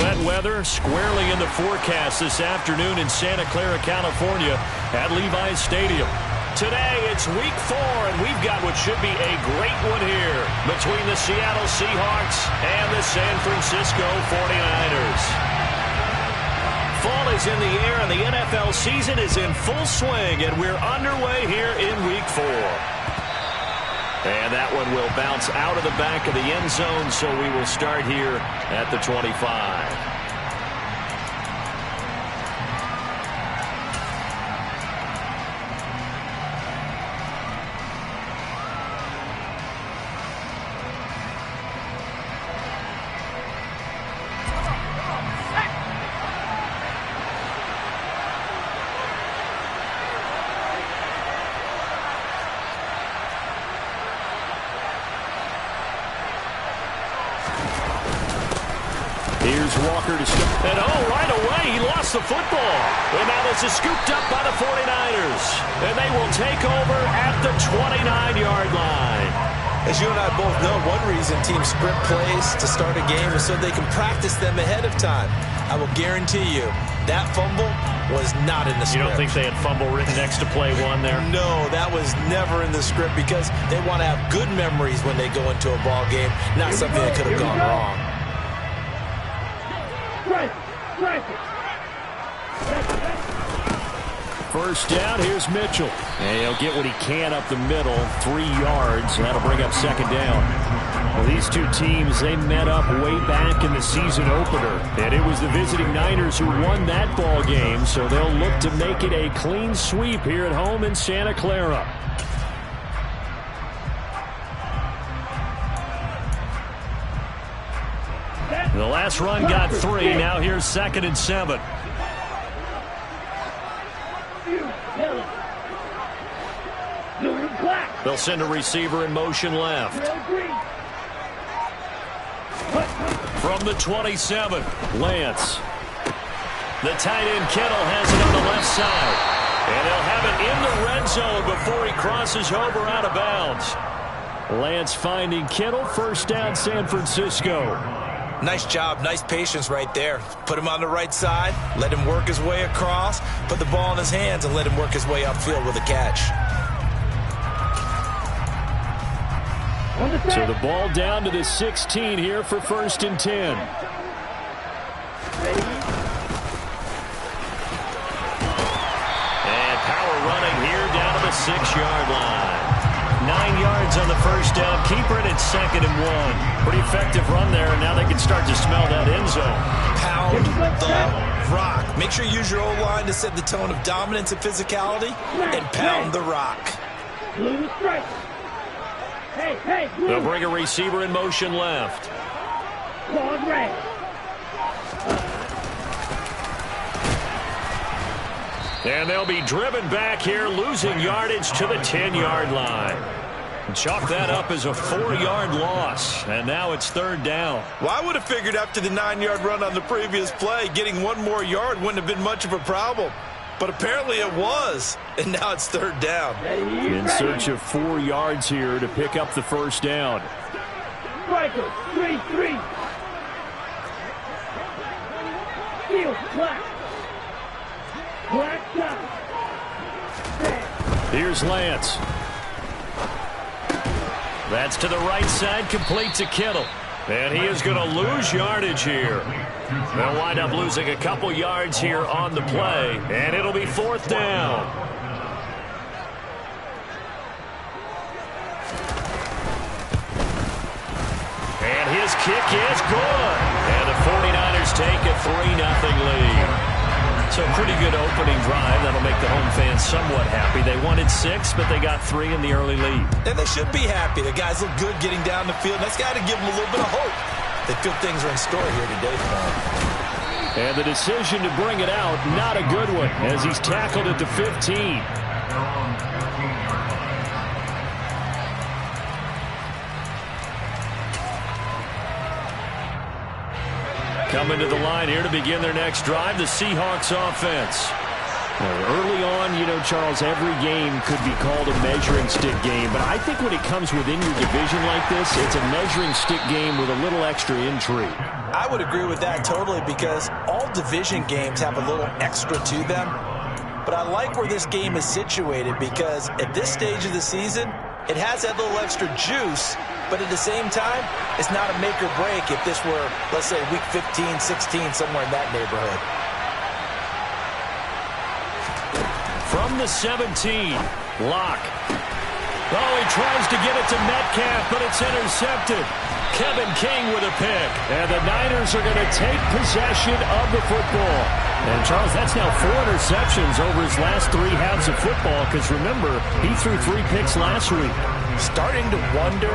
Wet weather squarely in the forecast this afternoon in Santa Clara, California at Levi's Stadium. Today it's week 4, and we've got what should be a great one here between the Seattle Seahawks and the San Francisco 49ers. Fall is in the air, and the NFL season is in full swing, and we're underway here in week 4. And that one will bounce out of the back of the end zone, so we will start here at the 25. Here's Walker to start. And right away, he lost the football. And now this is scooped up by the 49ers. And they will take over at the 29-yard line. As you and I both know, one reason teams script plays to start a game is so they can practice them ahead of time. I will guarantee you, that fumble was not in the script. You don't think they had fumble written next to play one there? No, that was never in the script because they want to have good memories when they go into a ball game, not something that could have gone wrong. First down, here's Mitchell. And he'll get what he can up the middle, 3 yards. That'll bring up second down. Well, these two teams, they met up way back in the season opener. And it was the visiting Niners who won that ball game, so they'll look to make it a clean sweep here at home in Santa Clara. The last run got 3. Now here's 2nd and 7. They'll send a receiver in motion left. From the 27, Lance. The tight end Kittle has it on the left side. And they'll have it in the red zone before he crosses over out of bounds. Lance finding Kittle. First down, San Francisco. Nice job, nice patience right there. Put him on the right side, let him work his way across, put the ball in his hands, and let him work his way upfield with a catch. So the ball down to the 16 here for 1st and 10. And power running here down to the 6-yard line. 9 yards on the first down. Keeper it at 2nd and 1. Pretty effective run there, and now they can start to smell that end zone. Pound the rock. Make sure you use your O-line to set the tone of dominance and physicality, and pound the rock. They'll bring a receiver in motion left. And they'll be driven back here, losing yardage to the 10-yard line. Chalk that up as a 4-yard loss, and now it's 3rd down. Well, I would have figured after the 9-yard run on the previous play, getting 1 more yard wouldn't have been much of a problem. But apparently it was, and now it's 3rd down. In search of 4 yards here to pick up the first down. Striker, 3-3. Field, black. Black shot. Here's Lance. That's to the right side, complete to Kittle. And he is going to lose yardage here. They'll wind up losing a couple yards here on the play, and it'll be 4th down. And his kick is good. And the 49ers take a 3-0 lead. So pretty good opening drive. That'll make the home fans somewhat happy. They wanted 6, but they got 3 in the early lead. And they should be happy. The guys look good getting down the field. That's got to give them a little bit of hope that good things are in store here today for them. And the decision to bring it out, not a good one, as he's tackled at the 15. Coming to the line here to begin their next drive, the Seahawks offense. Early on, Charles, every game could be called a measuring stick game. But I think when it comes within your division like this, it's a measuring stick game with a little extra intrigue. I would agree with that totally, because all division games have a little extra to them. But I like where this game is situated, because at this stage of the season, it has that little extra juice. But at the same time, it's not a make or break if this were, let's say, week 15, 16, somewhere in that neighborhood. From the 17, Locke. Oh, he tries to get it to Metcalf, but it's intercepted. Kevin King with a pick. And the Niners are going to take possession of the football. And, Charles, that's now 4 interceptions over his last 3 halves of football, because, remember, he threw 3 picks last week. Starting to wonder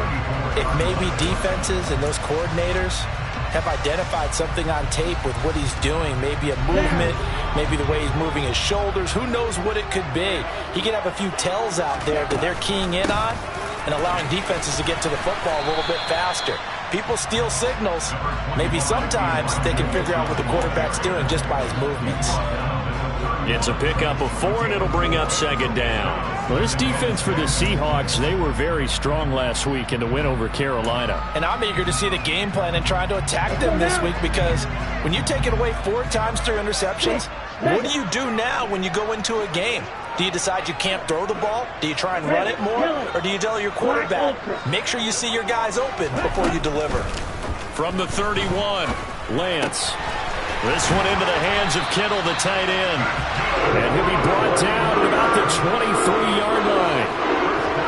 if maybe defenses and those coordinators have identified something on tape with what he's doing. Maybe a movement, maybe the way he's moving his shoulders. Who knows what it could be? He could have a few tells out there that they're keying in on and allowing defenses to get to the football a little bit faster. People steal signals. Maybe sometimes they can figure out what the quarterback's doing just by his movements. It's a pickup of 4, and it'll bring up 2nd down. Well, this defense for the Seahawks, they were very strong last week in the win over Carolina. And I'm eager to see the game plan and trying to attack them this week, because when you take it away 4 times through interceptions, what do you do now when you go into a game? Do you decide you can't throw the ball? Do you try and run it more? Or do you tell your quarterback, make sure you see your guys open before you deliver? From the 31, Lance. This one into the hands of Kittle, the tight end. And he'll be brought down at about the 23-yard line.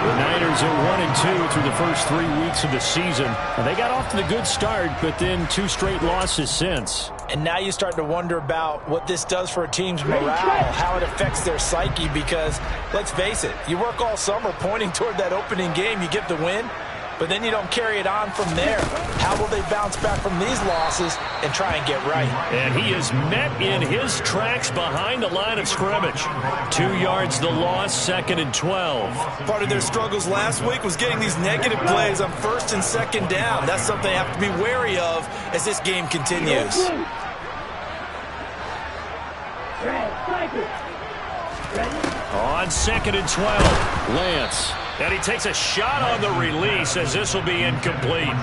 The Niners are 1-2 through the first 3 weeks of the season. And they got off to the good start, but then 2 straight losses since. And now you start to wonder about what this does for a team's morale, how it affects their psyche, because, let's face it, you work all summer pointing toward that opening game, you get the win, but then you don't carry it on from there. How will they bounce back from these losses and try and get right? And he is met in his tracks behind the line of scrimmage. 2 yards the loss, 2nd and 12. Part of their struggles last week was getting these negative plays on 1st and 2nd down. That's something they have to be wary of as this game continues. On 2nd and 12, Lance. And he takes a shot on the release, as this will be incomplete.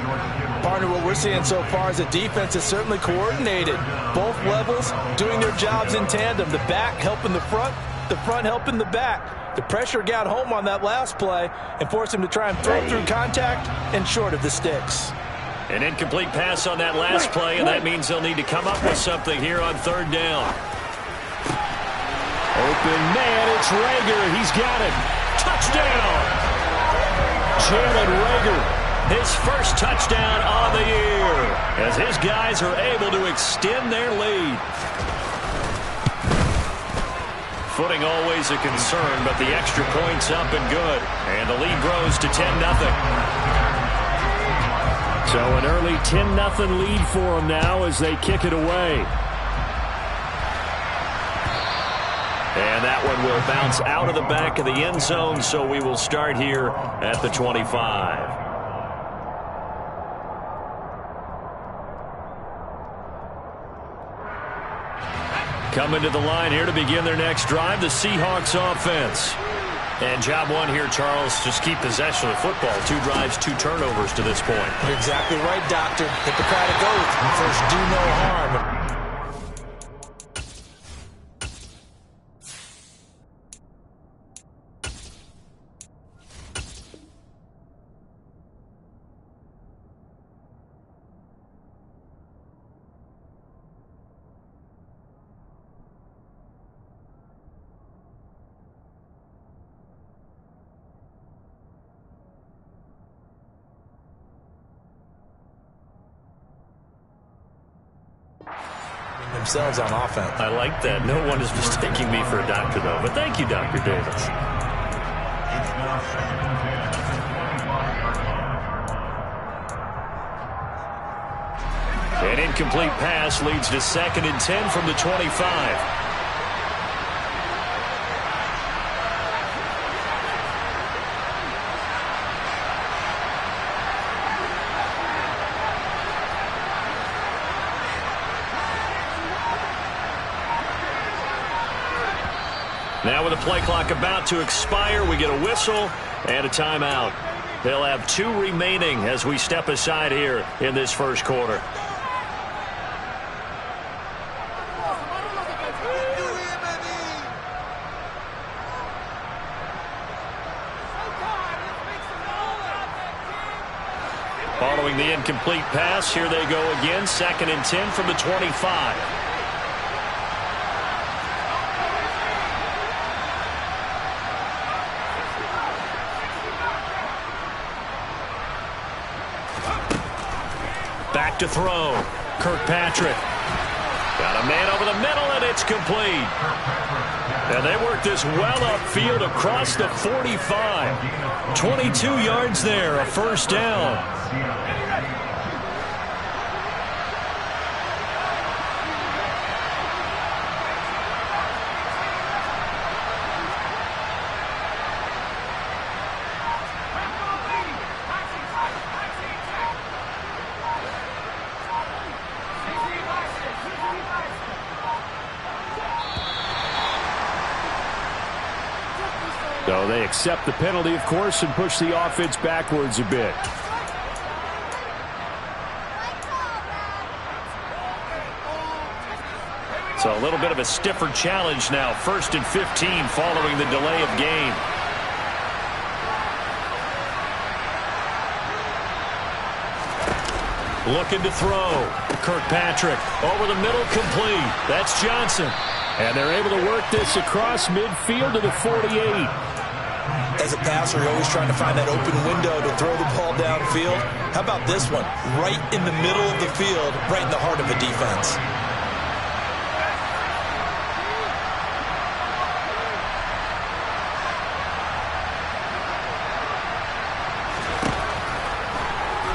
Partner, what we're seeing so far is the defense is certainly coordinated. Both levels doing their jobs in tandem. The back helping the front helping the back. The pressure got home on that last play and forced him to try and throw through contact and short of the sticks. An incomplete pass on that last play, and that means they'll need to come up with something here on 3rd down. Open man, it's Rager. He's got it. Touchdown! Jalen Rager, his first touchdown on the year, as his guys are able to extend their lead. Footing always a concern, but the extra point's up and good. And the lead grows to 10-0. So an early 10-0 lead for them now as they kick it away. And that one will bounce out of the back of the end zone, so we will start here at the 25. Coming to the line here to begin their next drive, the Seahawks offense. And job 1 here, Charles, just keep possession of the football. 2 drives, 2 turnovers to this point. You're exactly right, Doctor. Hippocratic oath. First, do no harm. Themselves on offense. I like that. No one is mistaking me for a doctor, though. But thank you, Dr. Davis. An incomplete pass leads to 2nd and 10 from the 25. Now with the play clock about to expire, we get a whistle and a timeout. They'll have 2 remaining as we step aside here in this first quarter. Following the incomplete pass, here they go again. 2nd and 10 from the 25. Back to throw. Kirkpatrick. Got a man over the middle, and it's complete. And they work this well upfield across the 45. 22 yards there, a first down. So they accept the penalty, of course, and push the offense backwards a bit. So a little bit of a stiffer challenge now. 1st and 15 following the delay of game. Looking to throw. Kirkpatrick over the middle, complete. That's Johnson. And they're able to work this across midfield to the 48. As a passer, you're always trying to find that open window to throw the ball downfield. How about this one? Right in the middle of the field, right in the heart of a defense.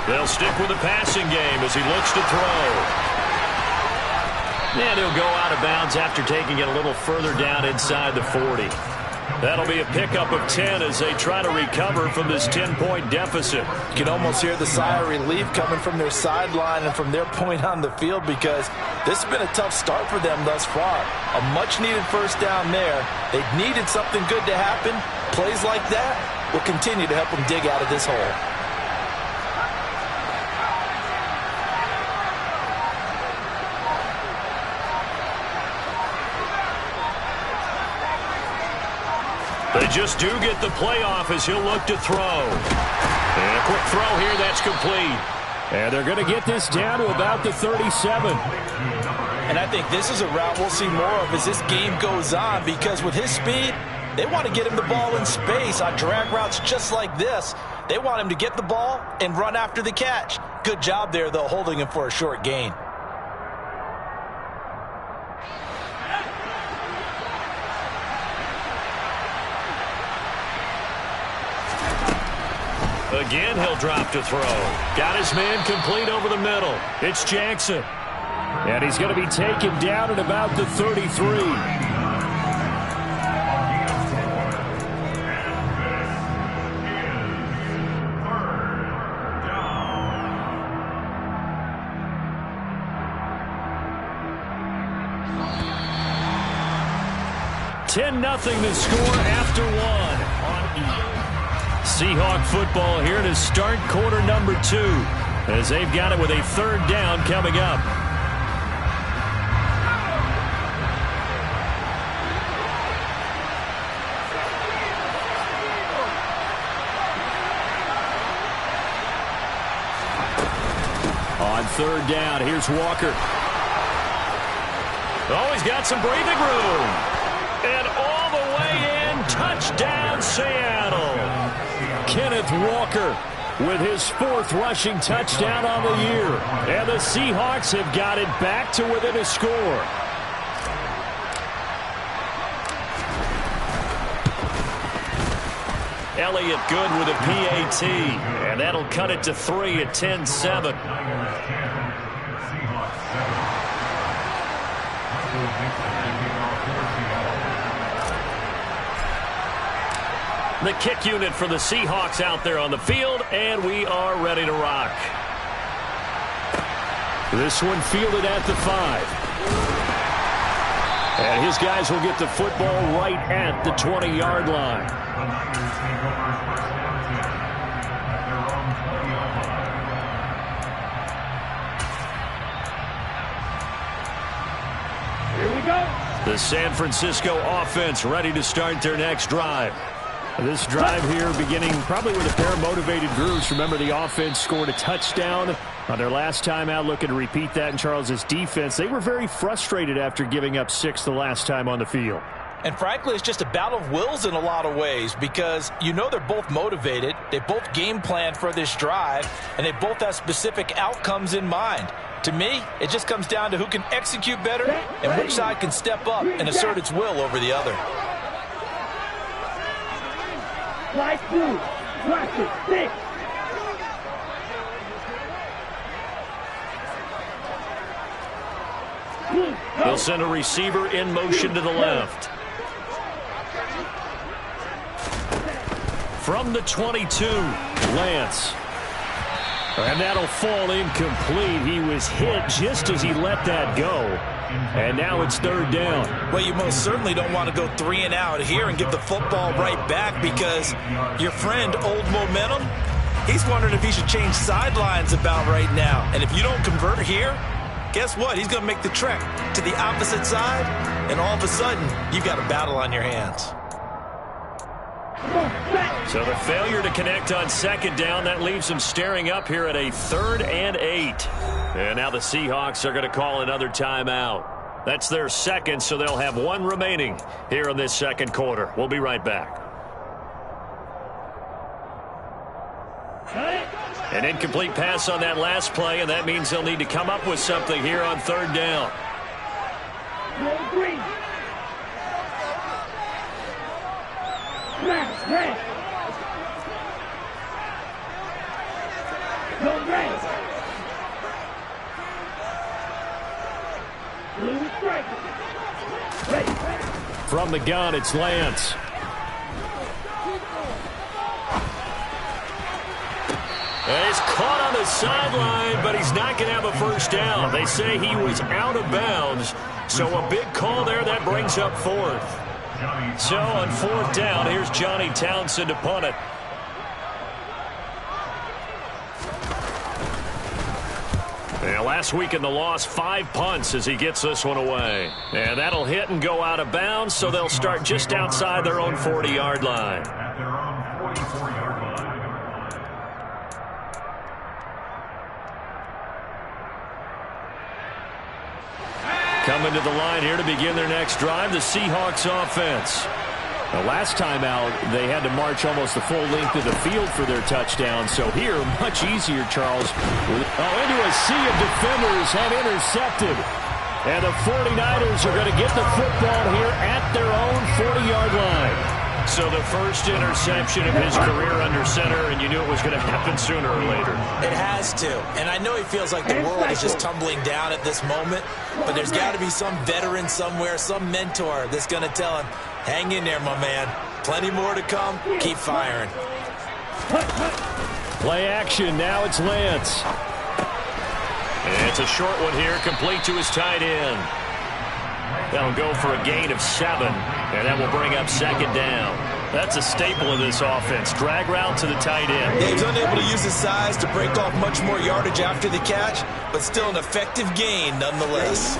They'll stick with the passing game as he looks to throw. And he'll go out of bounds after taking it a little further down inside the 40. That'll be a pickup of 10 as they try to recover from this 10-point deficit. You can almost hear the sigh of relief coming from their sideline and from their point on the field, because this has been a tough start for them thus far. A much-needed first down there. They needed something good to happen. Plays like that will continue to help them dig out of this hole. They just do get the playoff as he'll look to throw. And a quick throw here, that's complete. And they're going to get this down to about the 37. And I think this is a route we'll see more of as this game goes on, because with his speed, they want to get him the ball in space on drag routes just like this. They want him to get the ball and run after the catch. Good job there, though, holding him for a short gain. Again, he'll drop to throw. Got his man complete over the middle. It's Jackson. And he's going to be taken down at about the 33. Nothing to score after one on Seahawk football here to start quarter number 2 as they've got it with a 3rd down coming up. On 3rd down, here's Walker. Oh, he's got some breathing room. And all the way in, touchdown Seattle. Kenneth Walker with his 4th rushing touchdown on the year. And the Seahawks have got it back to within a score. Elliott good with a PAT. And that'll cut it to 3 at 10-7. The kick unit for the Seahawks out there on the field, and we are ready to rock. This one fielded at the 5. And his guys will get the football right at the 20-yard line. Here we go. The San Francisco offense ready to start their next drive. This drive here beginning probably with a pair of motivated groups. Remember, the offense scored a touchdown on their last time out, looking to repeat that in Charles's defense. They were very frustrated after giving up 6 the last time on the field. And frankly, it's just a battle of wills in a lot of ways because you know they're both motivated. They both game plan for this drive, and they both have specific outcomes in mind. To me, it just comes down to who can execute better and which side can step up and assert its will over the other. Slide 2. Watch it. 6. They'll send a receiver in motion to the left. From the 22, Lance. And that'll fall incomplete. He was hit just as he let that go. And now it's 3rd down. Well, you most certainly don't want to go 3 and out here and give the football right back because your friend, Old Momentum, he's wondering if he should change sidelines about right now. And if you don't convert here, guess what? He's going to make the trek to the opposite side, and all of a sudden, you've got a battle on your hands. So the failure to connect on 2nd down, that leaves them staring up here at a 3rd and 8. And now the Seahawks are going to call another timeout. That's their 2nd, so they'll have 1 remaining here in this 2nd quarter. We'll be right back. An incomplete pass on that last play, and that means they'll need to come up with something here on 3rd down. From the gun, it's Lance. And he's caught on the sideline, but he's not going to have a 1st down. They say he was out of bounds, so a big call there that brings up 4th. So on 4th down, here's Johnny Townsend to punt it. And last week in the loss, 5 punts as he gets this one away. And that'll hit and go out of bounds, so they'll start just outside their own 40-yard line. Coming to the line here to begin their next drive, the Seahawks offense. The last time out, they had to march almost the full length of the field for their touchdown. So here, much easier, Charles. Into a sea of defenders have intercepted. And the 49ers are going to get the football here at their own 40-yard line. So the first interception of his career under center, and you knew it was going to happen sooner or later. It has to. And I know he feels like the world is just tumbling down at this moment, but there's got to be some veteran somewhere, some mentor that's going to tell him, hang in there, my man. Plenty more to come. Keep firing. Play action. Now it's Lance. And it's a short one here, complete to his tight end. That'll go for a gain of 7, and that will bring up 2nd down. That's a staple of this offense. Drag route to the tight end. Yeah, he's unable to use his size to break off much more yardage after the catch, but still an effective gain nonetheless.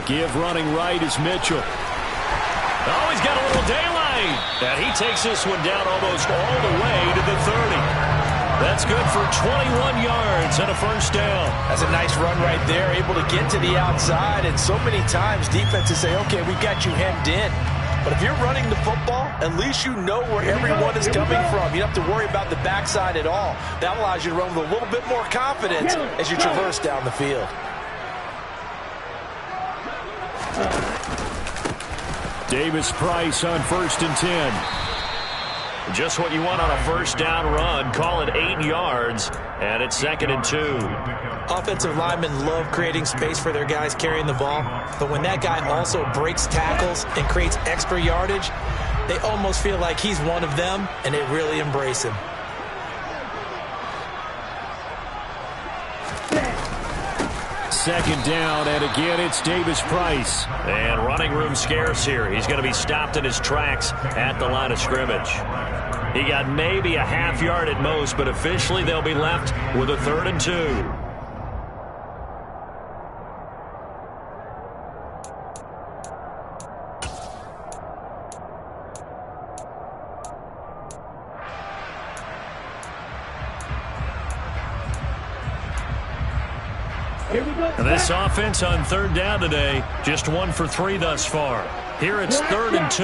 Give running right is Mitchell. Oh, he's got a little daylight. And he takes this one down almost all the way to the 30. That's good for 21 yards and a 1st down. That's a nice run right there, able to get to the outside. And so many times defenses say, okay, we got you hemmed in. But if you're running the football, at least you know where everyone is coming from. You don't have to worry about the backside at all. That allows you to run with a little bit more confidence as you traverse down the field. Davis Price on 1st and 10. Just what you want on a 1st down run. Call it 8 yards, and it's 2nd and 2. Offensive linemen love creating space for their guys carrying the ball, but when that guy also breaks tackles and creates extra yardage, they almost feel like he's one of them, and they really embrace him. second down, and again it's Davis-Price. And running room scarce here. He's going to be stopped in his tracks at the line of scrimmage. He got maybe a half yard at most, but officially they'll be left with a 3rd and 2. And this offense on 3rd down today, just 1 for 3 thus far. Here it's 3rd and 2.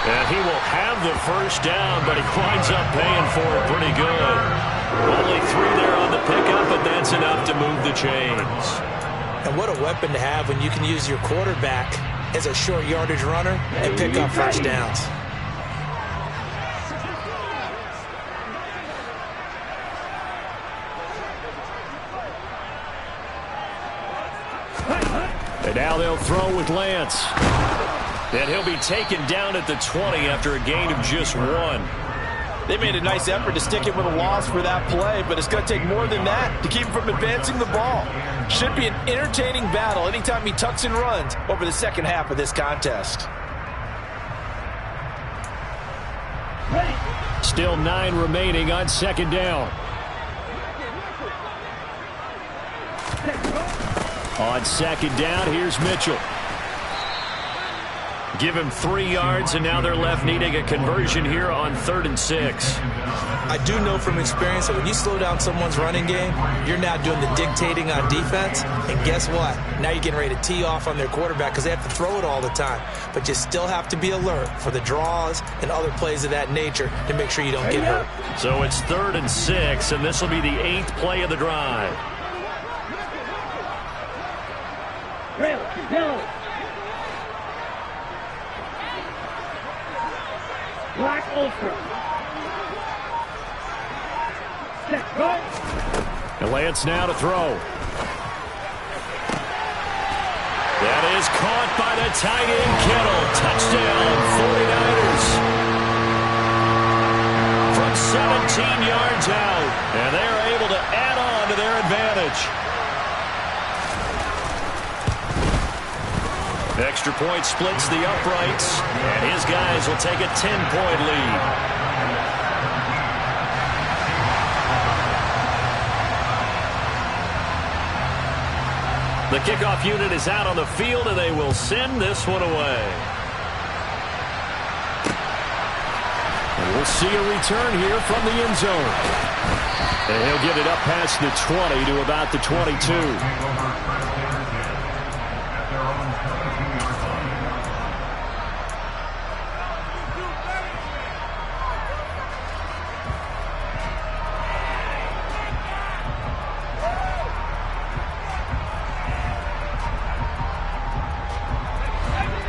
And he will have the first down, but he winds up paying for it pretty good. Only 3 there on the pickup, but that's enough to move the chains. And what a weapon to have when you can use your quarterback as a short yardage runner and pick up first downs. And now they'll throw with Lance. And he'll be taken down at the 20 after a gain of just 1. They made a nice effort to stick it with a loss for that play, but it's going to take more than that to keep him from advancing the ball. Should be an entertaining battle anytime he tucks and runs over the second half of this contest. Still 9 remaining on 2nd down. On 2nd down, here's Mitchell. Give him 3 yards, and now they're left needing a conversion here on 3rd and 6. I do know from experience that when you slow down someone's running game, you're now doing the dictating on defense. And guess what? Now you're getting ready to tee off on their quarterback because they have to throw it all the time. But you still have to be alert for the draws and other plays of that nature to make sure you don't get hurt. So it's 3rd and 6, and this will be the 8th play of the drive. Black Ultra. And Lance now to throw. That is caught by the tight end, Kittle. Touchdown, 49ers. From 17 yards out, and they're able to add on to their advantage. Extra point splits the uprights, and his guys will take a 10-point lead. The kickoff unit is out on the field, and they will send this one away. And we'll see a return here from the end zone. And he'll get it up past the 20 to about the 22.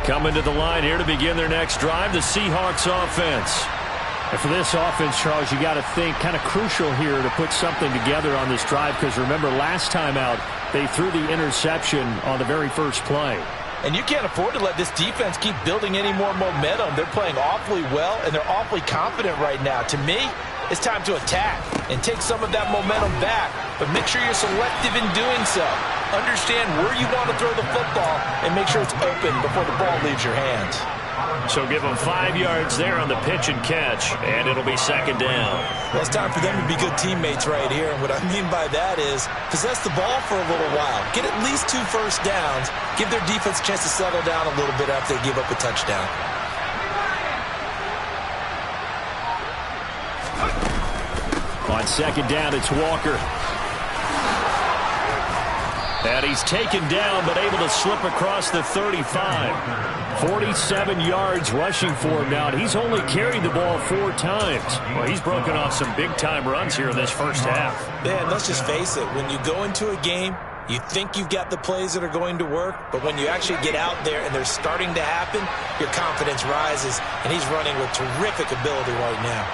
Coming to the line here to begin their next drive, the Seahawks offense. And for this offense, Charles, you got to think kind of crucial here to put something together on this drive because remember last time out they threw the interception on the very first play. And you can't afford to let this defense keep building any more momentum. They're playing awfully well, and they're awfully confident right now. To me, it's time to attack and take some of that momentum back, but make sure you're selective in doing so. Understand where you want to throw the football and make sure it's open before the ball leaves your hands. So give them 5 yards there on the pitch and catch, and it'll be 2nd down. Well, it's time for them to be good teammates right here. And what I mean by that is possess the ball for a little while. Get at least 2 first downs. Give their defense a chance to settle down a little bit after they give up a touchdown. On 2nd down, it's Walker. And he's taken down, but able to slip across the 35. 47 yards rushing for him now, and he's only carried the ball 4 times. Well, he's broken off some big-time runs here in this first half. Man, let's just face it. When you go into a game, you think you've got the plays that are going to work, but when you actually get out there and they're starting to happen, your confidence rises, and he's running with terrific ability right now.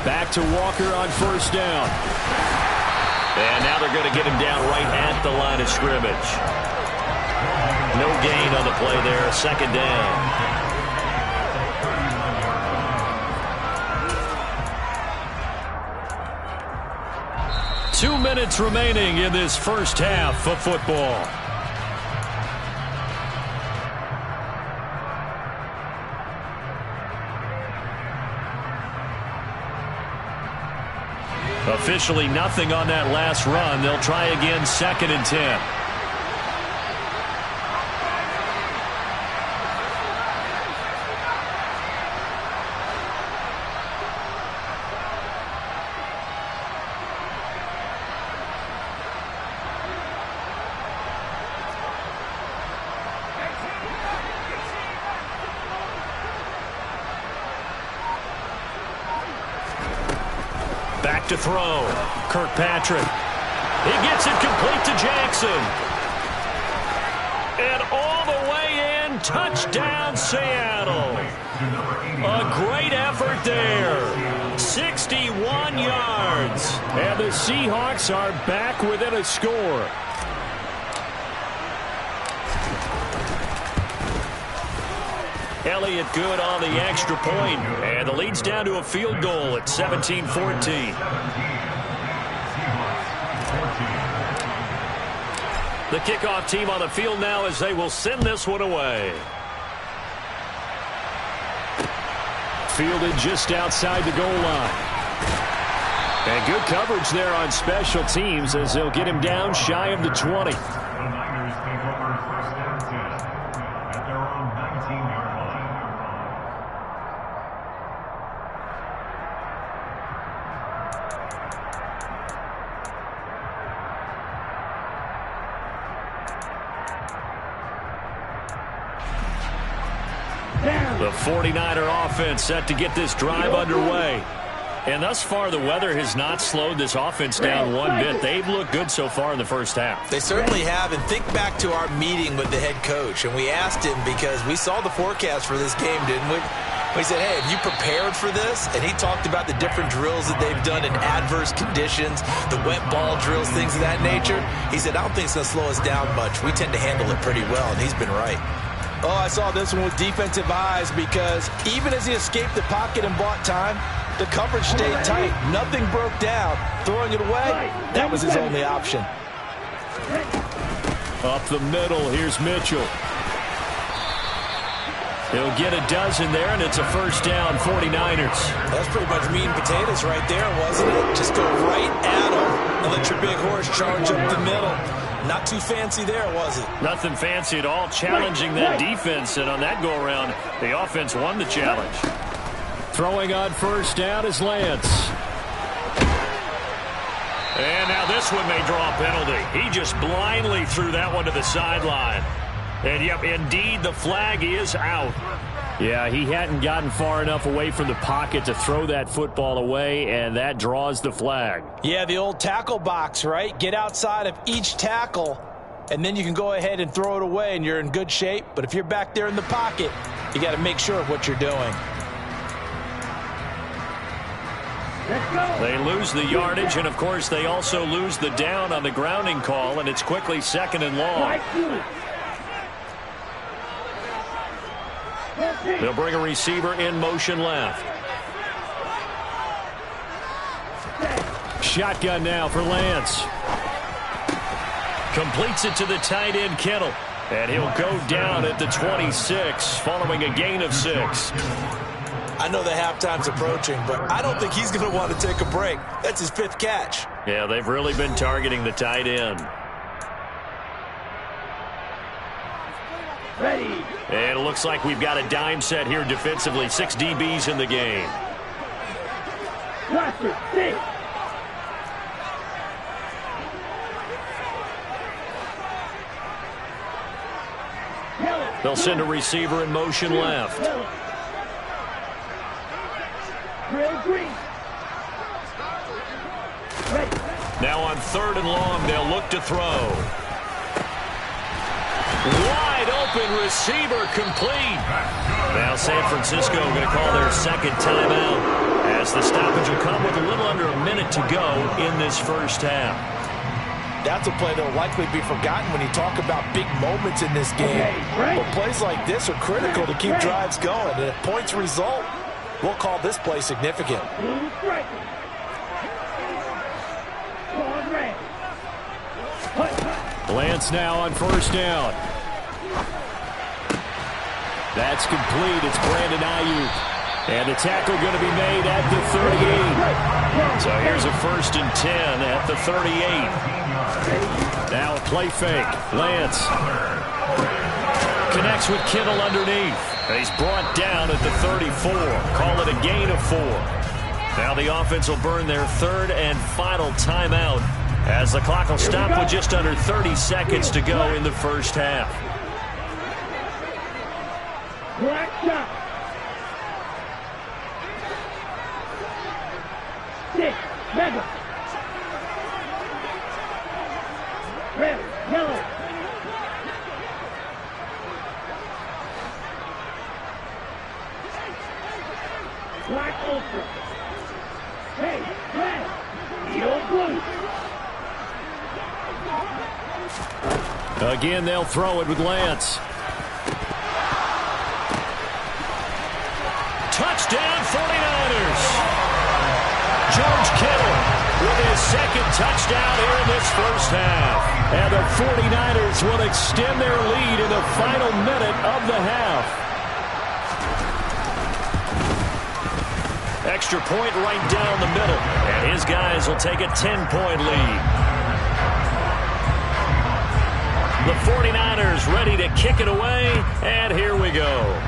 Back to Walker on 1st down. And now they're going to get him down right at the line of scrimmage. No gain on the play there. Second down. 2 minutes remaining in this first half of football. Officially nothing on that last run. They'll try again, 2nd and 10. To throw. Kirkpatrick. He gets it complete to Jackson. And all the way in. Touchdown, Seattle. A great effort there. 61 yards. And the Seahawks are back within a score. Elliott good on the extra point, and the lead's down to a field goal at 17-14. The kickoff team on the field now as they will send this one away. Fielded just outside the goal line. And good coverage there on special teams as they'll get him down shy of the 20. The 49er offense set to get this drive underway. And thus far, the weather has not slowed this offense down one bit. They've looked good so far in the first half. They certainly have. And think back to our meeting with the head coach. And we asked him because we saw the forecast for this game, didn't we? We said, hey, have you prepared for this? And he talked about the different drills that they've done in adverse conditions, the wet ball drills, things of that nature. He said, I don't think it's going to slow us down much. We tend to handle it pretty well, and he's been right. Oh, I saw this one with defensive eyes because even as he escaped the pocket and bought time, the coverage stayed tight. Nothing broke down. Throwing it away, that was his only option. Up the middle, here's Mitchell. He'll get a dozen there, and it's a first down, 49ers. That's pretty much meat and potatoes right there, wasn't it? Just go right at him and let your big horse charge up the middle. Not too fancy there, was it? Nothing fancy at all, challenging that defense, and on that go-around, the offense won the challenge. Throwing on first down is Lance. And now this one may draw a penalty. He just blindly threw that one to the sideline. And, yep, indeed, the flag is out. Yeah, he hadn't gotten far enough away from the pocket to throw that football away, and that draws the flag. Yeah, the old tackle box, right? Get outside of each tackle, and then you can go ahead and throw it away, and you're in good shape. But if you're back there in the pocket, you got to make sure of what you're doing. They lose the yardage, and, of course, they also lose the down on the grounding call, and it's quickly 2nd and long. They'll bring a receiver in motion left. Shotgun now for Lance. Completes it to the tight end, Kittle. And he'll go down at the 26 following a gain of 6. I know the halftime's approaching, but I don't think he's going to want to take a break. That's his 5th catch. Yeah, they've really been targeting the tight end. Ready. And it looks like we've got a dime set here defensively. 6 DBs in the game. Watch it. 6. They'll send a receiver in motion left. Now on 3rd and long, they'll look to throw. Wide open receiver complete. Now San Francisco going to call their 2nd timeout as the stoppage will come with a little under a minute to go in this first half. That's a play that will likely be forgotten when you talk about big moments in this game. But plays like this are critical to keep drives going. And if points result, we'll call this play significant. Lance now on first down. That's complete. It's Brandon Ayuk. And the tackle going to be made at the 38. So here's a 1st and 10 at the 38. Now a play fake. Lance connects with Kittle underneath. He's brought down at the 34. Call it a gain of 4. Now the offense will burn their 3rd and final timeout as the clock will stop with just under 30 seconds to go in the first half. Black shot. 6, mega. Red, yellow. Black ultra. Hey, red. Yellow blue. again, they'll throw it with Lance. Touchdown 49ers. George Kittle with his 2nd touchdown here in this first half. And the 49ers will extend their lead in the final minute of the half. Extra point right down the middle. And his guys will take a 10-point lead. The 49ers ready to kick it away. And here we go.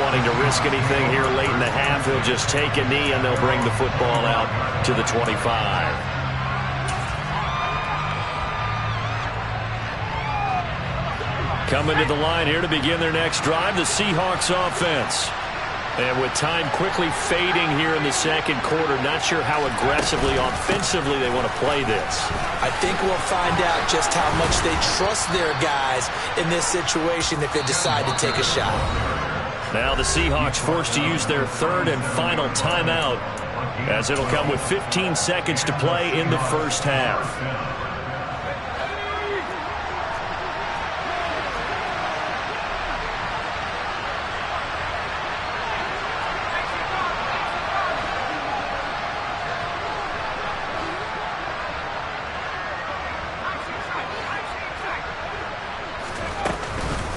Wanting to risk anything here late in the half, he'll just take a knee and they'll bring the football out to the 25. Coming to the line here to begin their next drive, the Seahawks offense. And with time quickly fading here in the second quarter, not sure how aggressively, offensively they want to play this. I think we'll find out just how much they trust their guys in this situation if they decide to take a shot. Now the Seahawks forced to use their 3rd and final timeout as it'll come with 15 seconds to play in the first half.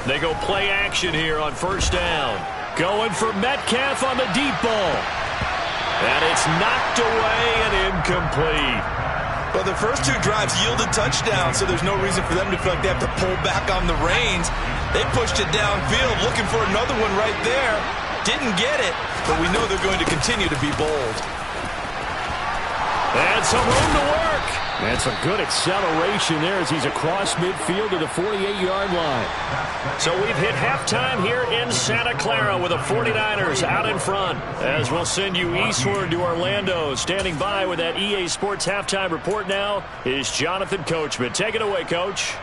They go play action here on first down. Going for Metcalf on the deep ball. And it's knocked away and incomplete. Well, the first 2 drives yielded touchdowns, so there's no reason for them to feel like they have to pull back on the reins. They pushed it downfield, looking for another one right there. Didn't get it, but we know they're going to continue to be bold. And some room to work. And some good acceleration there as he's across midfield to the 48-yard line. So we've hit halftime here in Santa Clara with the 49ers out in front. As we'll send you eastward to Orlando. Standing by with that EA Sports halftime report now is Jonathan Coachman. Take it away, Coach.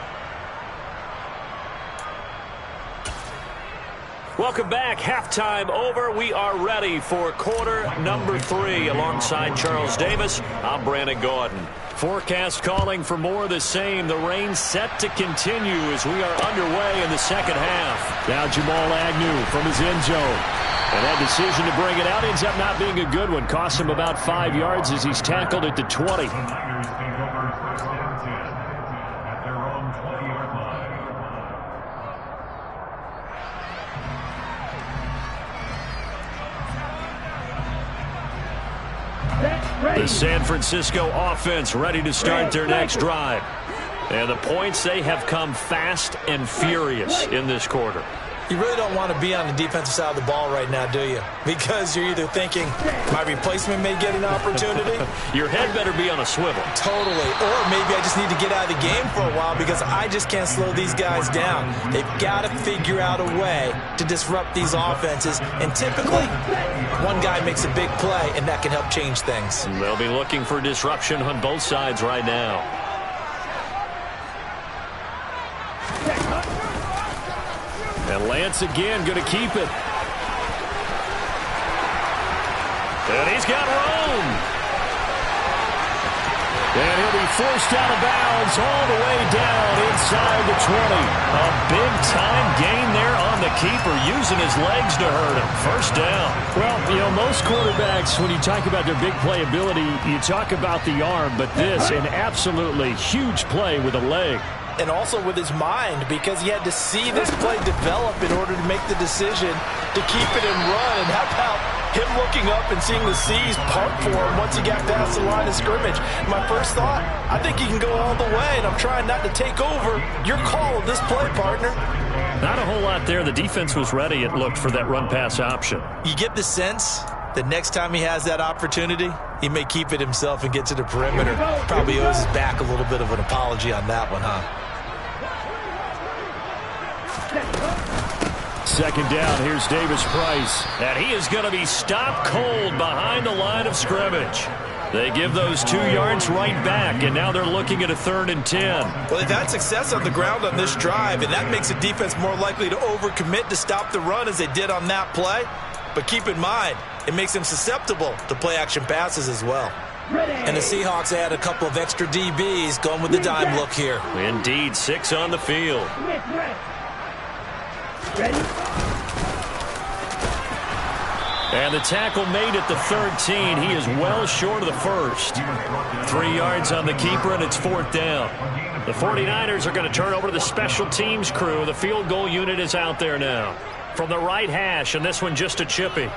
Welcome back. Halftime over. We are ready for quarter number 3. Alongside Charles Davis, I'm Brandon Gordon. Forecast calling for more of the same. The rain set to continue as we are underway in the second half. Now Jamal Agnew from his end zone. And that decision to bring it out ends up not being a good one. Costs him about 5 yards as he's tackled at the 20. The San Francisco offense ready to start their next drive. And the points, they have come fast and furious in this quarter. You really don't want to be on the defensive side of the ball right now, do you? Because you're either thinking, my replacement may get an opportunity. Your head better be on a swivel. Totally. Or maybe I just need to get out of the game for a while because I just can't slow these guys down. They've got to figure out a way to disrupt these offenses. And typically, one guy makes a big play, and that can help change things. They'll be looking for disruption on both sides right now. And Lance again going to keep it. And he's got room. And he'll be forced out of bounds all the way down inside the 20. A big-time gain there on the keeper, using his legs to hurt him. First down. Well, most quarterbacks, when you talk about their big playability, you talk about the arm, but this, an absolutely huge play with a leg. And also with his mind, because he had to see this play develop in order to make the decision to keep it and run. And how about him looking up and seeing the seas part for him once he got past the line of scrimmage? My first thought, I think he can go all the way, and I'm trying not to take over. Your call of this play, partner. Not a whole lot there. The defense was ready, it looked, for that run-pass option. You get the sense that next time he has that opportunity, he may keep it himself and get to the perimeter. Probably owes his back a little bit of an apology on that one, huh? Second down, here's Davis Price. And he is going to be stopped cold behind the line of scrimmage. They give those 2 yards right back, and now they're looking at a 3rd and 10. Well, they've had success on the ground on this drive, and that makes the defense more likely to overcommit to stop the run as they did on that play. But keep in mind, it makes them susceptible to play-action passes as well. And the Seahawks add a couple of extra DBs going with the dime look here. Indeed, 6 on the field. And the tackle made at the 13. He is well short of the first. 3 yards on the keeper, and it's 4th down. The 49ers are going to turn over to the special teams crew. The field goal unit is out there now. From the right hash, and this one just a chippy.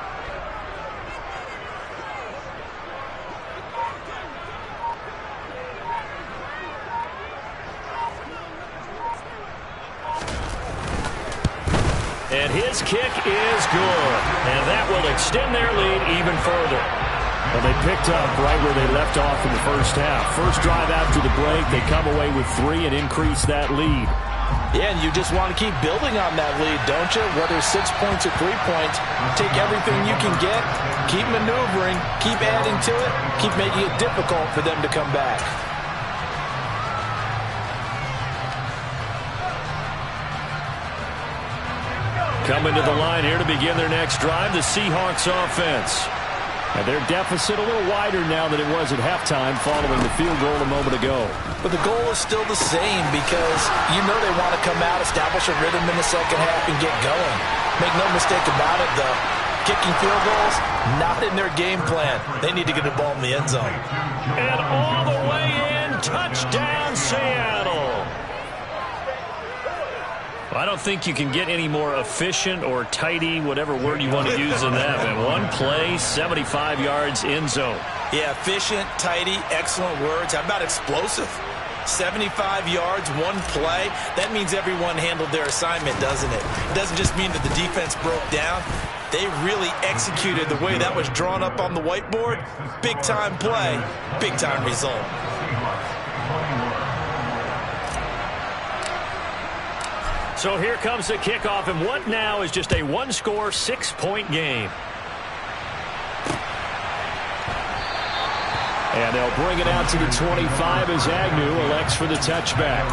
And his kick is good. And that will extend their lead even further. Well, they picked up right where they left off in the first half. First drive after the break, they come away with 3 and increase that lead. Yeah, and you just want to keep building on that lead, don't you? Whether 6 points or 3 points, take everything you can get, keep maneuvering, keep adding to it, keep making it difficult for them to come back. Coming to the line here to begin their next drive, the Seahawks offense. And their deficit a little wider now than it was at halftime following the field goal a moment ago. But the goal is still the same because you know they want to come out, establish a rhythm in the second half, and get going. Make no mistake about it, though. Kicking field goals, not in their game plan. They need to get the ball in the end zone. And all the way in, touchdown Seattle. I don't think you can get any more efficient or tidy, whatever word you want to use in that. Man, one play, 75 yards, end zone. Yeah, efficient, tidy, excellent words. How about explosive? 75 yards, one play. That means everyone handled their assignment, doesn't it? It doesn't just mean that the defense broke down. They really executed the way that was drawn up on the whiteboard. Big-time play, big-time result. So here comes the kickoff, and what now is just a one-score, 6-point game. And they'll bring it out to the 25 as Agnew elects for the touchback.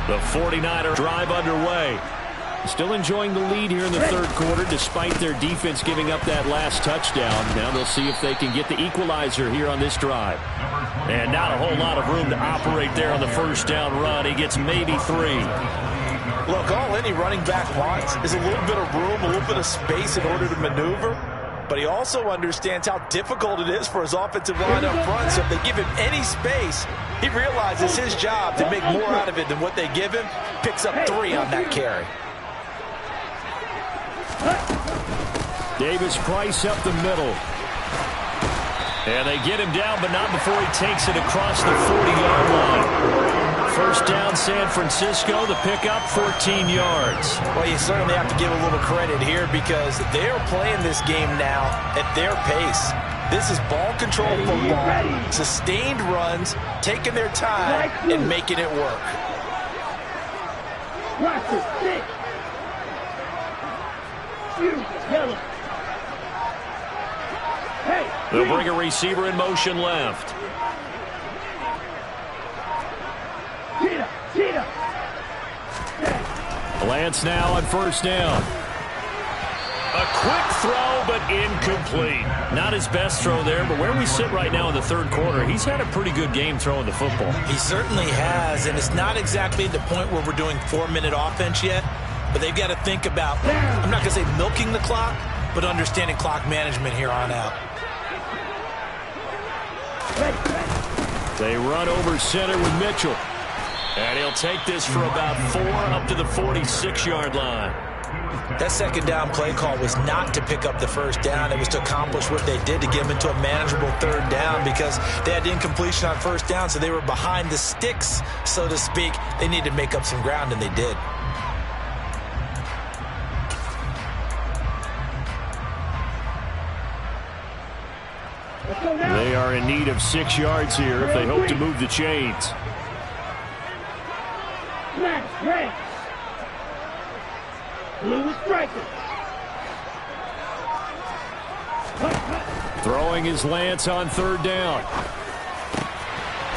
The 49er drive underway. Still enjoying the lead here in the third quarter despite their defense giving up that last touchdown. Now they'll see if they can get the equalizer here on this drive. And not a whole lot of room to operate there on the first down run. He gets maybe 3. Look, all any running back wants is a little bit of room, a little bit of space in order to maneuver. But he also understands how difficult it is for his offensive line up front. So if they give him any space, he realizes his job to make more out of it than what they give him. Picks up 3 on that carry. Davis Price up the middle. And they get him down, but not before he takes it across the 40-yard line. First down, San Francisco. The pickup, 14 yards. Well, you certainly have to give a little credit here because they're playing this game now at their pace. This is ball control football, sustained runs, taking their time, and making it work. Watch it, stick. They'll bring a receiver in motion left. Lance now on first down. A quick throw, but incomplete. Not his best throw there, but where we sit right now in the third quarter, he's had a pretty good game throwing the football. He certainly has, and it's not exactly the point where we're doing 4-minute offense yet, but they've got to think about, I'm not going to say milking the clock, but understanding clock management here on out. They run over center with Mitchell. And he'll take this for about 4 up to the 46-yard line. That second down play call was not to pick up the first down. It was to accomplish what they did, to get them into a manageable third down, because they had incompletion on first down, so they were behind the sticks, so to speak. They needed to make up some ground, and they did. They are in need of 6 yards here if they hope to move the chains. Smash, red. Blue is striking. Throwing his Lance on third down.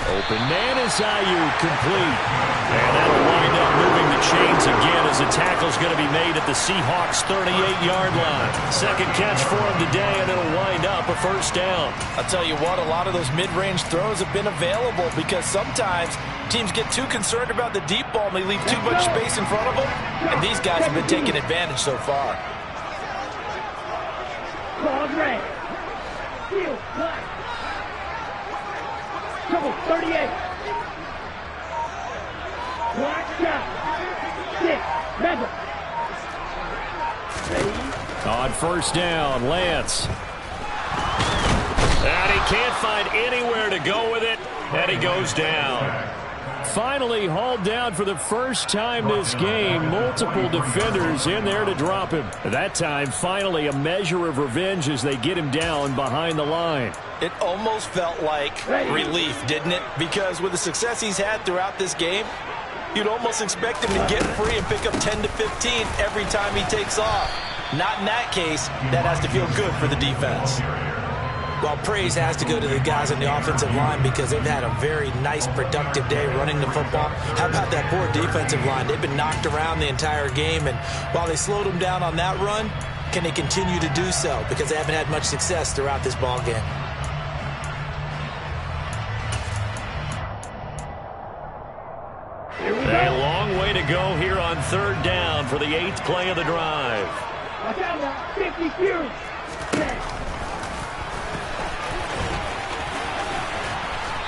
Open man is Ayuk, complete. And that'll wind up moving the chains again as the tackle's going to be made at the Seahawks 38-yard line. Second catch for him today, and it'll wind up a first down. I'll tell you what, a lot of those mid-range throws have been available, because sometimes teams get too concerned about the deep ball and they leave too much space in front of them, and these guys have been taking advantage so far. Ball red. Field black. Trouble 38. Black shot. 6. Member. On first down, Lance. And he can't find anywhere to go with it, and he goes down. Finally hauled down for the first time this game. Multiple defenders in there to drop him. That time, finally, a measure of revenge as they get him down behind the line. It almost felt like relief, didn't it? Because with the success he's had throughout this game, you'd almost expect him to get free and pick up 10 to 15 every time he takes off. Not in that case. That has to feel good for the defense. Well, praise has to go to the guys on the offensive line, because they've had a very nice, productive day running the football. How about that poor defensive line? They've been knocked around the entire game, and while they slowed them down on that run, can they continue to do so? Because they haven't had much success throughout this ball game. A long way to go here on third down for the 8th play of the drive. Watch out now. 50 Fury.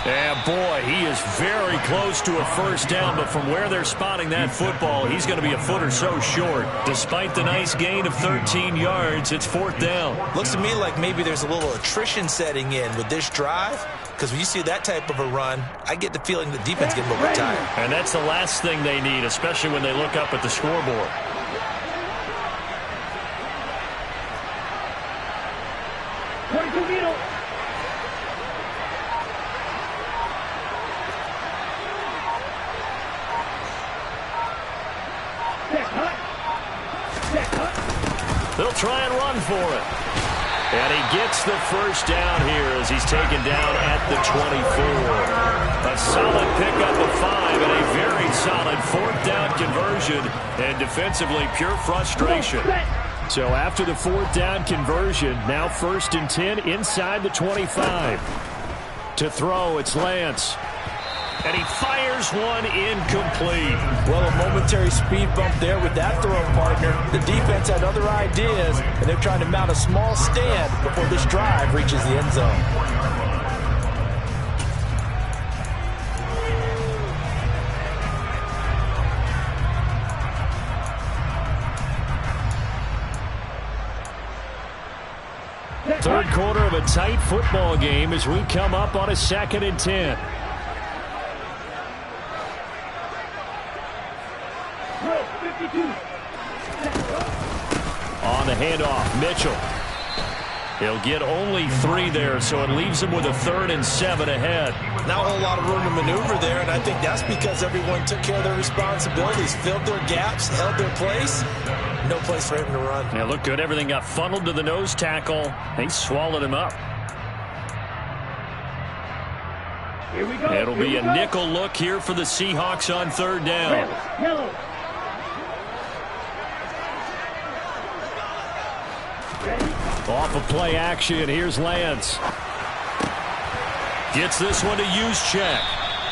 And boy, he is very close to a first down, but from where they're spotting that football, he's going to be a foot or so short. Despite the nice gain of 13 yards, it's 4th down. Looks to me like maybe there's a little attrition setting in with this drive, because when you see that type of a run, I get the feeling the defense getting a little bit tired. And that's the last thing they need, especially when they look up at the scoreboard. They'll try and run for it. And he gets the first down here as he's taken down at the 24. A solid pickup of 5 and a very solid 4th down conversion. And defensively, pure frustration. So after the 4th down conversion, now 1st and 10 inside the 25. To throw, it's Lance. And he fires one incomplete. Well, a momentary speed bump there with that throw, partner. The defense had other ideas, and they're trying to mount a small stand before this drive reaches the end zone. Third quarter of a tight football game as we come up on a 2nd and 10. On the handoff, Mitchell. He'll get only 3 there, so it leaves him with a 3rd and 7 ahead. Not a whole lot of room to maneuver there, and I think that's because everyone took care of their responsibilities, filled their gaps, held their place. No place for him to run. Yeah, looked good. Everything got funneled to the nose tackle. They swallowed him up. Here we go. It'll be a nickel look here for the Seahawks on 3rd down. Yellow. Off of play action, here's Lance. Gets this one to Juszczyk.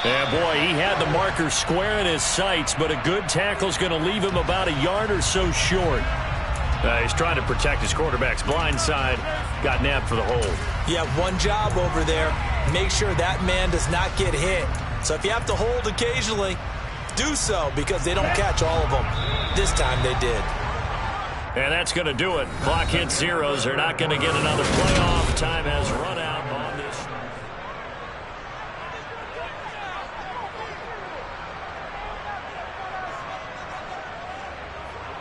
And boy, he had the marker square in his sights, but a good tackle's going to leave him about a yard or so short. He's trying to protect his quarterback's blind side. Got nabbed for the hold. You have one job over there. Make sure that man does not get hit. So if you have to hold occasionally, do so, because they don't catch all of them. This time they did. And that's going to do it. Clock hits zeros. They're not going to get another playoff. Time has run out on this.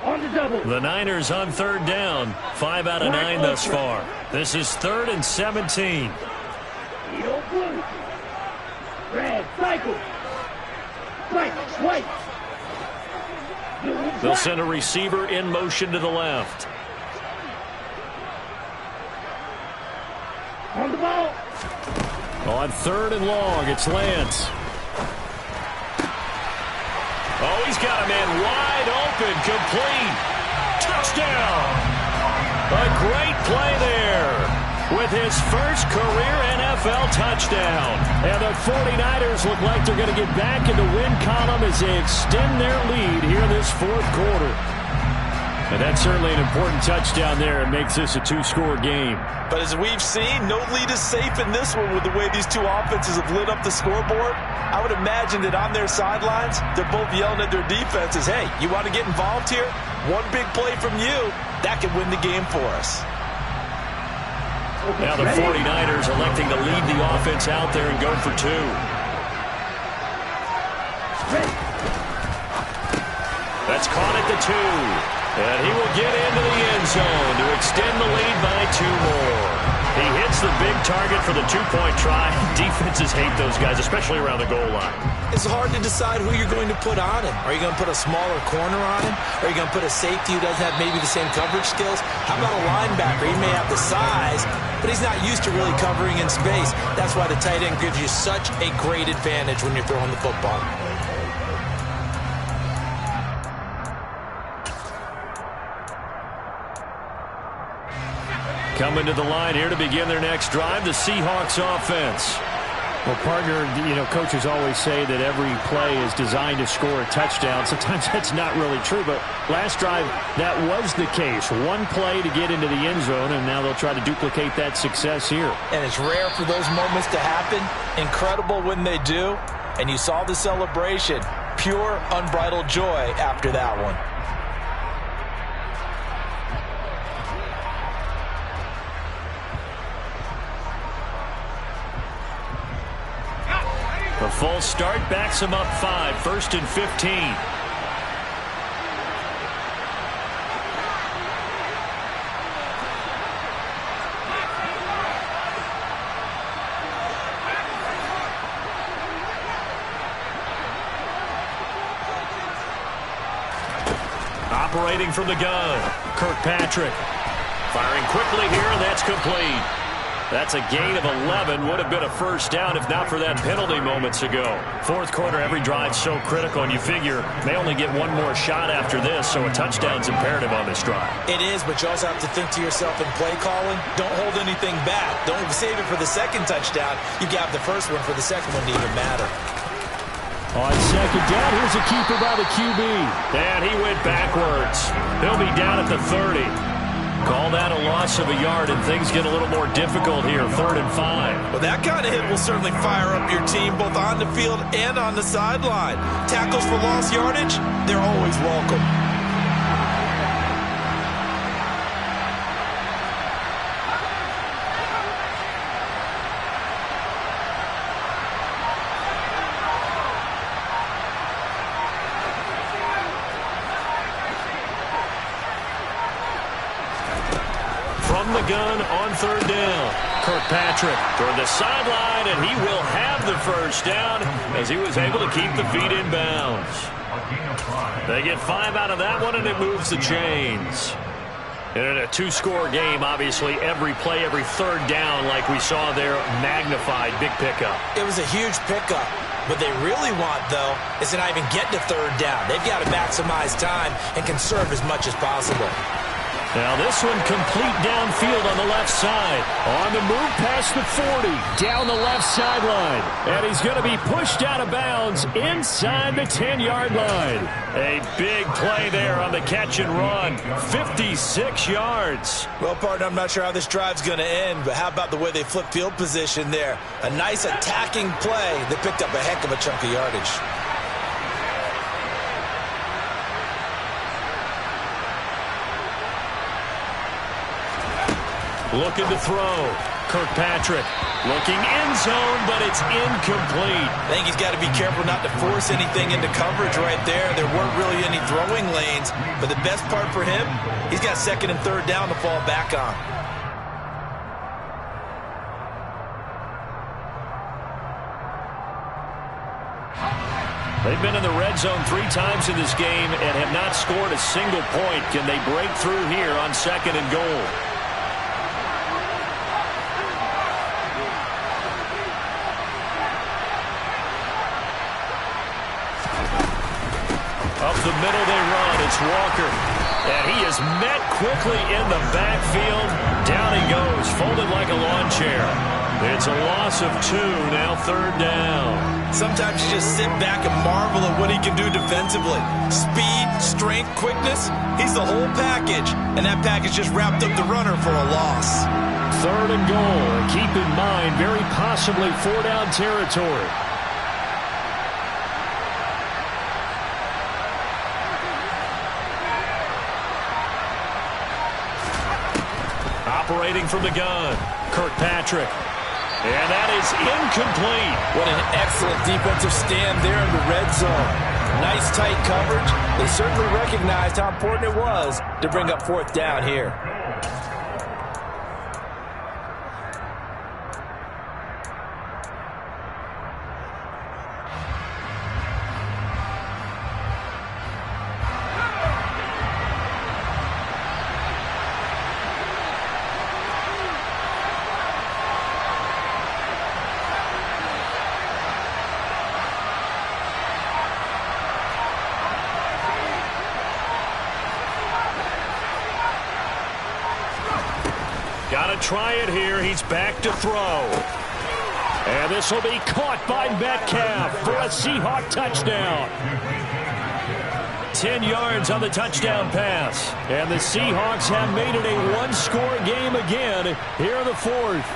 On the double. The Niners on third down. 5 out of 9 thus far. This is 3rd and 17. Heel blue. Red cycle. White. They'll send a receiver in motion to the left. On the ball. On 3rd and long, it's Lance. Oh, he's got a man wide open, complete. Touchdown. A great play there with his first career NFL touchdown. And the 49ers look like they're going to get back in the win column as they extend their lead here in this 4th quarter. And that's certainly an important touchdown there. It makes this a 2-score game. But as we've seen, no lead is safe in this one with the way these two offenses have lit up the scoreboard. I would imagine that on their sidelines, they're both yelling at their defenses, hey, you want to get involved here? One big play from you, that could win the game for us. Now the 49ers electing to lead the offense out there and go for 2. That's caught at the 2. And he will get into the end zone to extend the lead by 2 more. He hits the big target for the 2-point try. Defenses hate those guys, especially around the goal line. It's hard to decide who you're going to put on him. Are you going to put a smaller corner on him? Are you going to put a safety who doesn't have maybe the same coverage skills? How about a linebacker? He may have the size, but he's not used to really covering in space. That's why the tight end gives you such a great advantage when you're throwing the football. Coming to the line here to begin their next drive, the Seahawks offense. Well, partner, coaches always say that every play is designed to score a touchdown. Sometimes that's not really true, but last drive, that was the case. One play to get into the end zone, and now they'll try to duplicate that success here. And it's rare for those moments to happen. Incredible when they do. And you saw the celebration. Pure, unbridled joy after that one. A false start backs him up 5, 1st and 15. Operating from the gun, Kirkpatrick. Firing quickly here, and that's complete. That's a gain of 11. Would have been a first down if not for that penalty moments ago. 4th quarter, every drive's so critical, and you figure they only get one more shot after this, so a touchdown's imperative on this drive. It is, but you also have to think to yourself in play calling, don't hold anything back. Don't save it for the second touchdown. You got the first one for the second one to even matter. On 2nd down, here's a keeper by the QB. And he went backwards. He'll be down at the 30. Call that a loss of a yard, and things get a little more difficult here, 3rd and 5. Well, that kind of hit will certainly fire up your team both on the field and on the sideline. Tackles for lost yardage, they're always welcome. From the gun on 3rd down. Kirkpatrick toward the sideline, and he will have the first down as he was able to keep the feet in bounds. They get 5 out of that one, and it moves the chains. And in a 2-score game, obviously, every play, every 3rd down, like we saw there, magnified, big pickup. It was a huge pickup. What they really want, though, is to not even get to 3rd down. They've got to maximize time and conserve as much as possible. Now this one complete downfield on the left side. On the move past the 40, down the left sideline. And he's going to be pushed out of bounds inside the 10-yard line. A big play there on the catch and run. 56 yards. Well, partner, I'm not sure how this drive's going to end, but how about the way they flip field position there? A nice attacking play that picked up a heck of a chunk of yardage. Looking to throw. Kirkpatrick looking end zone, but it's incomplete. I think he's got to be careful not to force anything into coverage right there. There weren't really any throwing lanes, but the best part for him, he's got second and third down to fall back on. They've been in the red zone 3 times in this game and have not scored a single point. Can they break through here on second and goal? Up the middle they run. It's Walker. And he is met quickly in the backfield. Down he goes, folded like a lawn chair. It's a loss of 2, now third down. Sometimes you just sit back and marvel at what he can do defensively. Speed, strength, quickness, he's the whole package. And that package just wrapped up the runner for a loss. Third and goal. Keep in mind, very possibly 4-down territory. Operating from the gun, Kirkpatrick. And that is incomplete. What an excellent defensive stand there in the red zone. Nice tight coverage. They certainly recognized how important it was to bring up fourth down here. Got to try it here. He's back to throw. And this will be caught by Metcalf for a Seahawk touchdown. 10 yards on the touchdown pass. And the Seahawks have made it a one-score game again here in the fourth.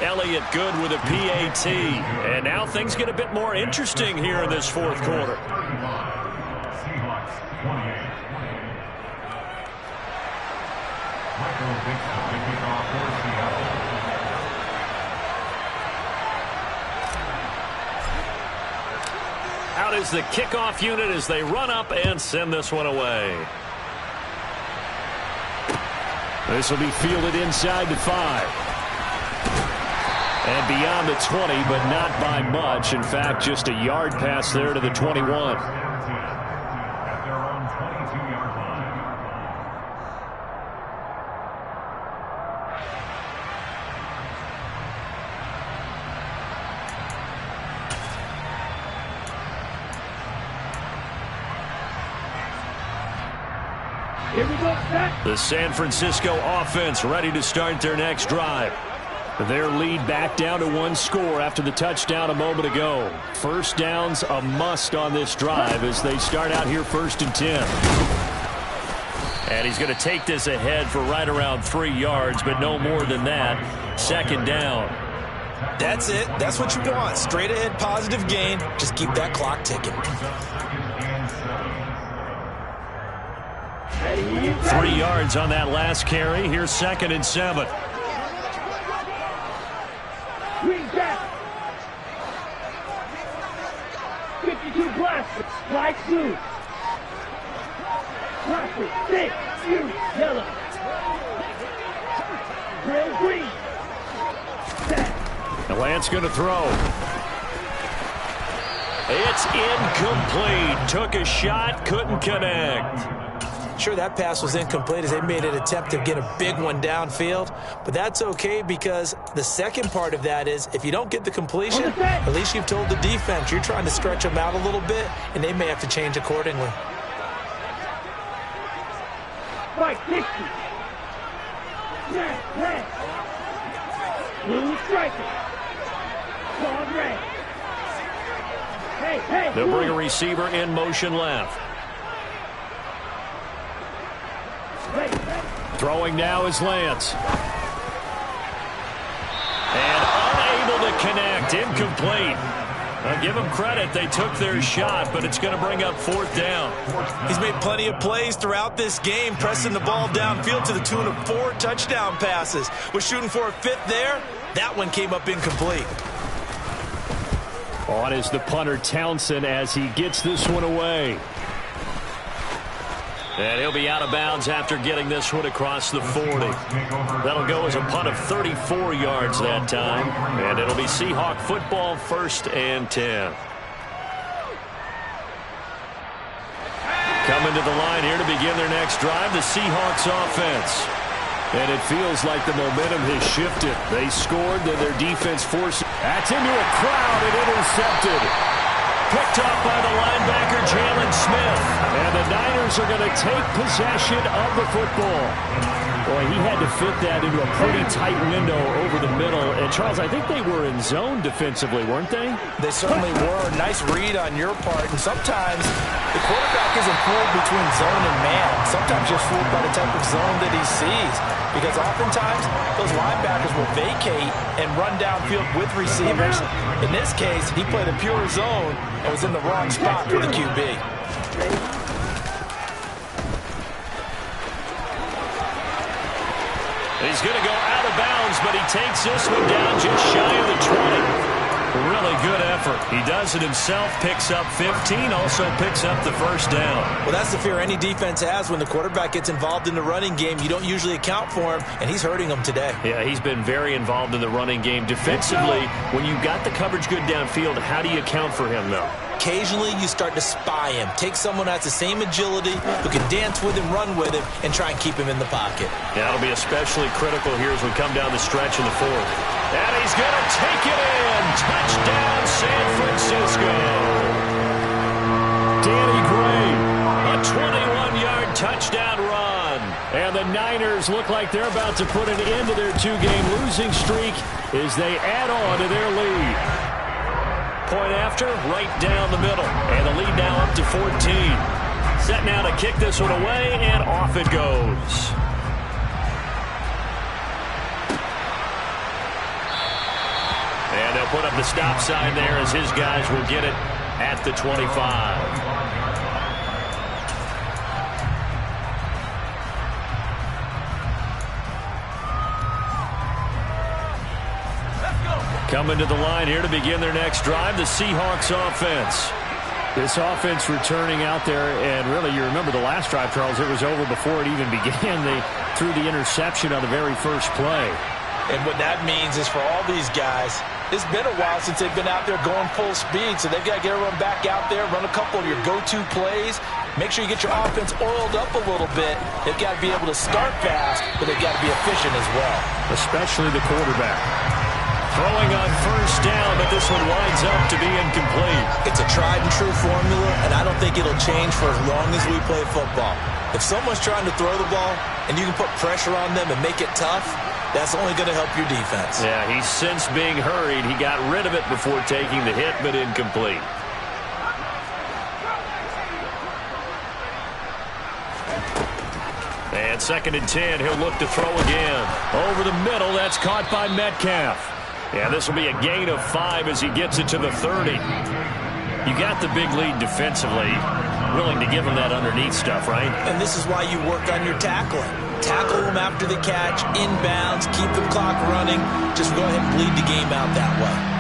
Elliott good with a PAT. And now things get a bit more interesting here in this fourth quarter. Out is the kickoff unit as they run up and send this one away. This will be fielded inside the 5. And beyond the 20, but not by much. In fact, just a yard pass there to the 21. Here we go, set. The San Francisco offense ready to start their next drive. Their lead back down to 1 score after the touchdown a moment ago. First down's a must on this drive as they start out here 1st and 10. And he's going to take this ahead for right around 3 yards, but no more than that. 2nd down. That's it. That's what you want. Straight ahead positive gain. Just keep that clock ticking. 3 yards on that last carry. Here's 2nd and 7. Green back. 52 black. Light blue. Plastic. 6. Yellow. Real green. Set. The Lance going to throw. It's incomplete. Took a shot, couldn't connect. Sure, that pass was incomplete as they made an attempt to get a big one downfield, but that's okay because the second part of that is if you don't get the completion, at least you've told the defense you're trying to stretch them out a little bit, and they may have to change accordingly. Right, 60. Red. Blue striker. Card red. Hey. They'll bring a receiver in motion left. Throwing now is Lance. And unable to connect. Incomplete. I'll give them credit. They took their shot, but it's going to bring up 4th down. He's made plenty of plays throughout this game, pressing the ball downfield to the tune of 4 touchdown passes. Was shooting for a 5th there. That one came up incomplete. On is the punter Townsend as he gets this one away. And he'll be out of bounds after getting this one across the 40. That'll go as a punt of 34 yards that time. And it'll be Seahawk football, 1st and 10. Coming to the line here to begin their next drive, the Seahawks offense. And it feels like the momentum has shifted. They scored, then their defense forced. That's into a crowd and intercepted. Picked up by the linebacker, Jalen Smith. And the Niners are going to take possession of the football. Boy, he had to fit that into a pretty tight window over the middle. And, Charles, I think they were in zone defensively, weren't they? They certainly were. Nice read on your part. And sometimes the quarterback isn't fooled between zone and man. Sometimes you're fooled by the type of zone that he sees. Because oftentimes, those linebackers will vacate and run downfield with receivers. In this case, he played a pure zone and was in the wrong spot for the QB. He's going to go out of bounds, but he takes this one down just shy of the 20. Really good effort. He does it himself, picks up 15, also picks up the 1st down. Well, that's the fear any defense has when the quarterback gets involved in the running game. You don't usually account for him, and he's hurting them today. Yeah, he's been very involved in the running game. Defensively, when you got the coverage good downfield, how do you account for him, though? Occasionally, you start to spy him. Take someone who has the same agility, who can dance with him, run with him, and try and keep him in the pocket. Yeah, that'll be especially critical here as we come down the stretch in the 4th. And he's going to take it in. Touchdown, San Francisco. Danny Gray, a 21-yard touchdown run. And the Niners look like they're about to put an end to their 2-game losing streak as they add on to their lead. Point after, right down the middle. And the lead now up to 14. Set now to kick this one away, and off it goes. And they'll put up the stop sign there as his guys will get it at the 25. Coming to the line here to begin their next drive, the Seahawks offense. This offense returning out there, and really, you remember the last drive, Charles, it was over before it even began. They threw the interception on the very first play. And what that means is for all these guys, it's been a while since they've been out there going full speed, so they've got to get everyone back out there, run a couple of your go-to plays, make sure you get your offense oiled up a little bit. They've got to be able to start fast, but they've got to be efficient as well. Especially the quarterback. Throwing on 1st down, but this one winds up to be incomplete. It's a tried-and-true formula, and I don't think it'll change for as long as we play football. If someone's trying to throw the ball and you can put pressure on them and make it tough, that's only going to help your defense. Yeah, he's since being hurried. He got rid of it before taking the hit, but incomplete. And 2nd and 10, he'll look to throw again. Over the middle, that's caught by Metcalf. Yeah, this will be a gain of 5 as he gets it to the 30. You got the big lead defensively. Willing to give him that underneath stuff, right? And this is why you work on your tackling. Tackle them after the catch, inbounds, keep the clock running. Just go ahead and bleed the game out that way.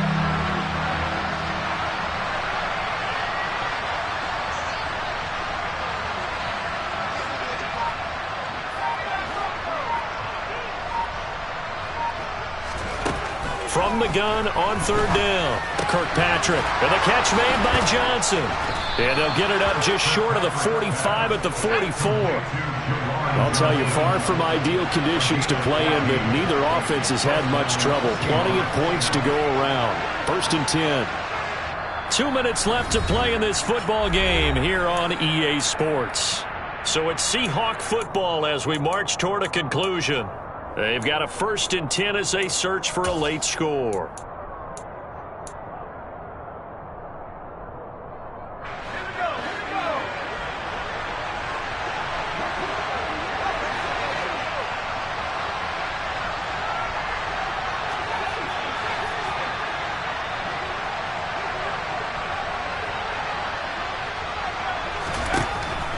From the gun on third down. Kirkpatrick, and the catch made by Johnson. And they'll get it up just short of the 45 at the 44. I'll tell you, far from ideal conditions to play in, but neither offense has had much trouble. Plenty of points to go around. 1st and 10. 2 minutes left to play in this football game here on EA Sports. So it's Seahawk football as we march toward a conclusion. They've got a 1st and 10 as they search for a late score.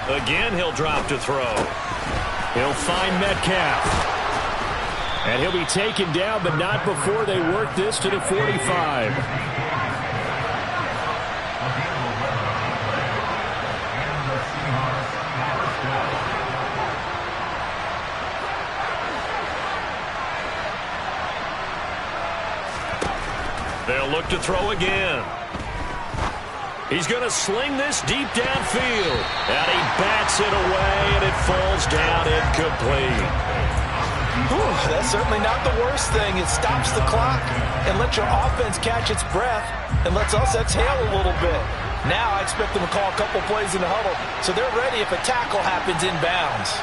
Again, he'll drop to throw. He'll find Metcalf. And he'll be taken down, but not before they work this to the 45. They'll look to throw again. He's going to sling this deep downfield. And he bats it away, and it falls down incomplete. That's certainly not the worst thing. It stops the clock and lets your offense catch its breath and lets us exhale a little bit. Now I expect them to call a couple plays in the huddle so they're ready if a tackle happens inbounds.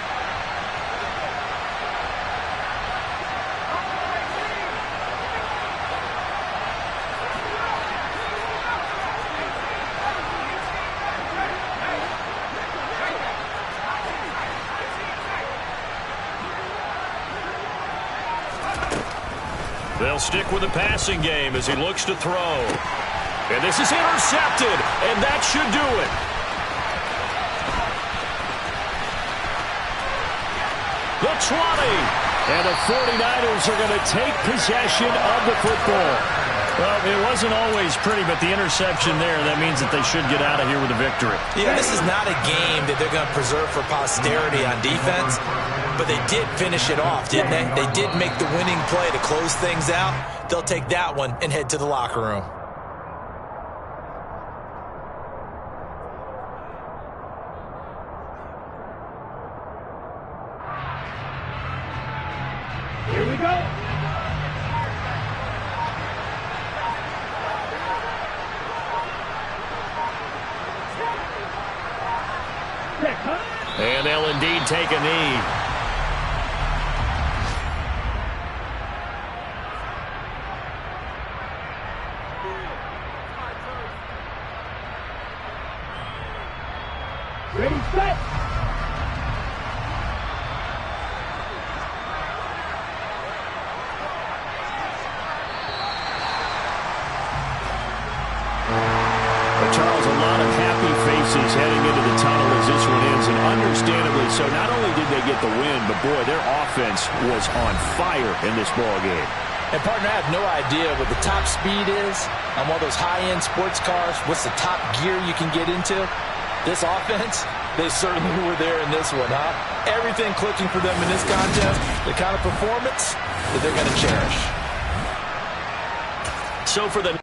They'll stick with the passing game as he looks to throw. And this is intercepted, and that should do it. The 20. And the 49ers are going to take possession of the football. Well, it wasn't always pretty, but the interception there, that means that they should get out of here with a victory. Yeah, this is not a game that they're going to preserve for posterity on defense, but they did finish it off, didn't they? They did make the winning play to close things out. They'll take that one and head to the locker room. Here we go. And they'll indeed take a knee. Ready, set. Charles, a lot of happy faces heading into the tunnel as this one ends, and understandably so. Not only did they get the win, but boy, their offense was on fire in this ball game. And partner, I have no idea what the top speed is on one of those high-end sports cars. What's the top gear you can get into? This offense, they certainly were there in this one, huh? Everything clicking for them in this contest, the kind of performance that they're going to cherish. So for the